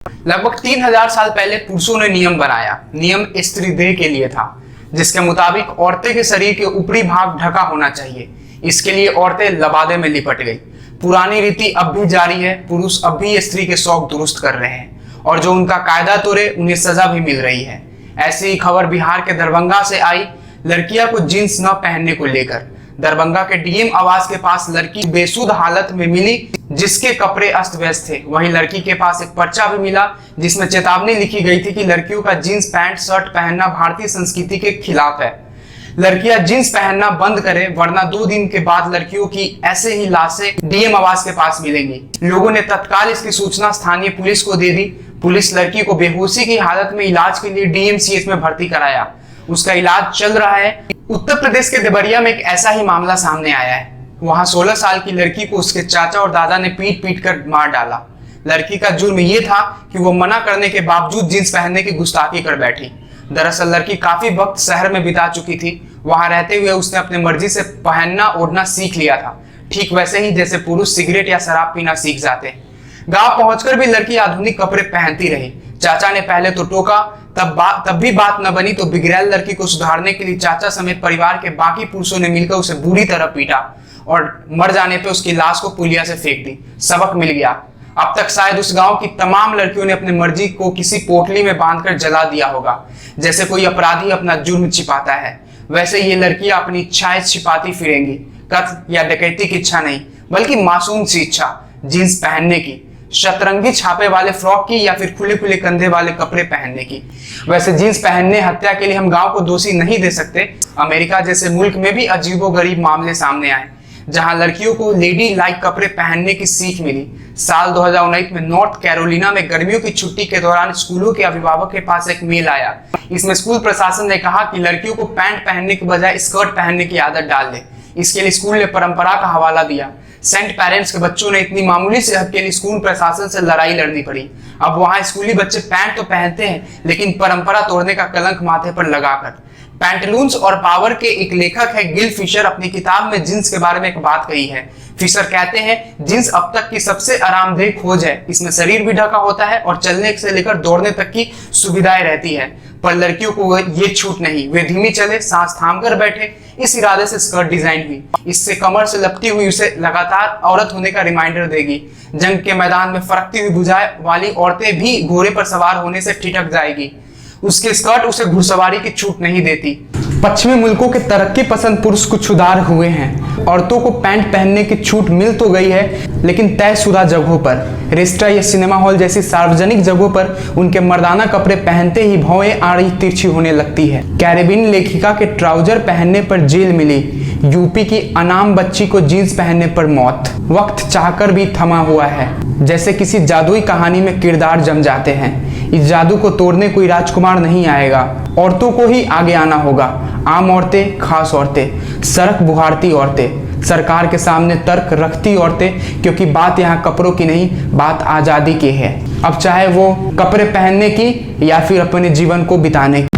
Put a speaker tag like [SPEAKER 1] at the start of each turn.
[SPEAKER 1] लगभग 3000 साल पहले पुरुषों ने नियम बनाया। नियम स्त्री देह के लिए था, जिसके मुताबिक औरतें के शरीर के ऊपरी भाग ढका होना चाहिए। इसके लिए औरतें लबादे में लिपट गई। पुरानी रीति अब भी जारी है। पुरुष अब भी स्त्री के शौक दुरुस्त कर रहे हैं और जो उनका कायदा तोड़े उन्हें सजा भी मिल रही है। ऐसी ही खबर बिहार के दरभंगा से आई, लड़कियां को जींस न पहनने को लेकर। दरभंगा के डीएम आवास के पास लड़की बेसुध हालत में मिली, जिसके कपड़े अस्त व्यस्त थे। वहीं लड़की के पास एक पर्चा भी मिला जिसमें चेतावनी लिखी गई थी कि लड़कियों का जींस पैंट शर्ट पहनना भारतीय संस्कृति के खिलाफ है। लड़कियां जींस पहनना बंद करें, वरना 2 दिन के बाद लड़कियों की ऐसे ही लाशें डीएम आवास के पास मिलेंगी। लोगों ने तत्काल इसकी सूचना स्थानीय पुलिस को दे दी। पुलिस लड़की को बेहोशी की हालत में इलाज के लिए डीएमसीएच में भर्ती कराया। उसका इलाज चल रहा है। उत्तर प्रदेश के देवरिया में एक ऐसा ही मामला सामने आया है। वहां 16 साल की लड़की को उसके चाचा और दादा ने पीट पीट कर मार डाला। लड़की का जुर्म यह था कि वो मना करने के बावजूद जींस पहनने की गुस्ताखी कर बैठी। दरअसल लड़की काफी वक्त शहर में बिता चुकी थी। वहां रहते हुए उसने अपनी मर्जी से पहनना ओढ़ना सीख लिया था, ठीक वैसे ही जैसे पुरुष सिगरेट या शराब पीना सीख जाते। गांव पहुंचकर भी लड़की आधुनिक कपड़े पहनती रही। चाचा ने पहले तो टोका, तब भी बात न बनी तो बिगड़ैल लड़की को सुधारने के लिए चाचा समेत परिवार के बाकी पुरुषों ने मिलकर उसे बुरी तरह पीटा और मर जाने पे उसकी लाश को पुलिया से फेंक दी। सबक मिल गया। अब तक शायद उस गांव की तमाम लड़कियों ने अपनी मर्जी को किसी पोटली में बांधकर जला दिया होगा। जैसे कोई अपराधी अपना जुर्म छिपाता है, वैसे ये लड़कियां अपनी इच्छाएं छिपाती फिरेंगी। कत्ल या डकैती की इच्छा नहीं, बल्कि मासूम सी इच्छा, जींस पहनने की, शतरंगी छापे वाले फ्रॉक की या फिर खुले खुले कंधे वाले कपड़े पहनने की। वैसे जींस पहनने हत्या के लिए हम गांव को दोषी नहीं दे सकते। अमेरिका जैसे मुल्क में भी अजीबोगरीब मामले सामने आए, जहां लड़कियों को लेडी लाइक कपड़े पहनने की सीख मिली। साल 2019 में नॉर्थ कैरोलिना में गर्मियों की छुट्टी के दौरान स्कूलों के अभिभावक के पास एक मेल आया। इसमें स्कूल प्रशासन ने कहा कि लड़कियों को पैंट पहनने के बजाय स्कर्ट पहनने की आदत डाल दे। इसके लिए स्कूल ने परंपरा का हवाला दिया। सेंट पेरेंट्स के बच्चों ने इतनी मामूली से हक के लिए स्कूल प्रशासन से लड़ाई लड़नी पड़ी। अब वहां स्कूली बच्चे पैंट तो पहनते हैं, लेकिन परंपरा तोड़ने का कलंक माथे पर लगाकर। पैंटलून्स और पावर के एक लेखक है गिल फिशर, अपनी किताब में जींस के बारे में एक बात कही है। फिशर कहते हैं, जींस अब तक की सबसे आरामदेह खोज है। इसमें शरीर भी ढका होता है और चलने से लेकर दौड़ने तक की सुविधाएं रहती है। पर लड़कियों को ये छूट नहीं। वे धीमी चले, सांस थाम कर बैठे। इस इरादे से स्कर्ट डिजाइन हुई। इससे कमर से लपटी हुई उसे लगातार औरत होने का रिमाइंडर देगी। जंग के मैदान में फरकती हुई भुजाएं वाली औरतें भी घोड़े पर सवार होने से ठिठक जाएगी। उसके स्कर्ट उसे घुड़सवारी की छूट नहीं देती। पश्चिमी मुल्कों के तरक्की पसंद पुरुष कुछ उदार हुए हैं। औरतों को पैंट पहनने की छूट मिल तो गई है, लेकिन तयशुदा जगहों पर, रेस्टोरेंट या सिनेमा हॉल जैसी सार्वजनिक जगहों पर उनके मर्दाना कपड़े पहनते ही भौएं आड़ी तिरछी होने लगती है। कैरेबियन लेखिका के ट्राउजर पहनने पर जेल मिली। यूपी की अनाम बच्ची को जींस पहनने पर मौत। वक्त चाहकर भी थमा हुआ है। जैसे किसी जादुई कहानी में किरदार जम जाते हैं। इस जादू को तोड़ने कोई राजकुमार नहीं आएगा, औरतों को ही आगे आना होगा। आम औरतें, खास औरतें, सड़क बुहारती औरतें, सरकार के सामने तर्क रखती औरतें, क्योंकि बात यहाँ कपड़ों की नहीं, बात आज़ादी की है। अब चाहे वो कपड़े पहनने की या फिर अपने जीवन को बिताने की।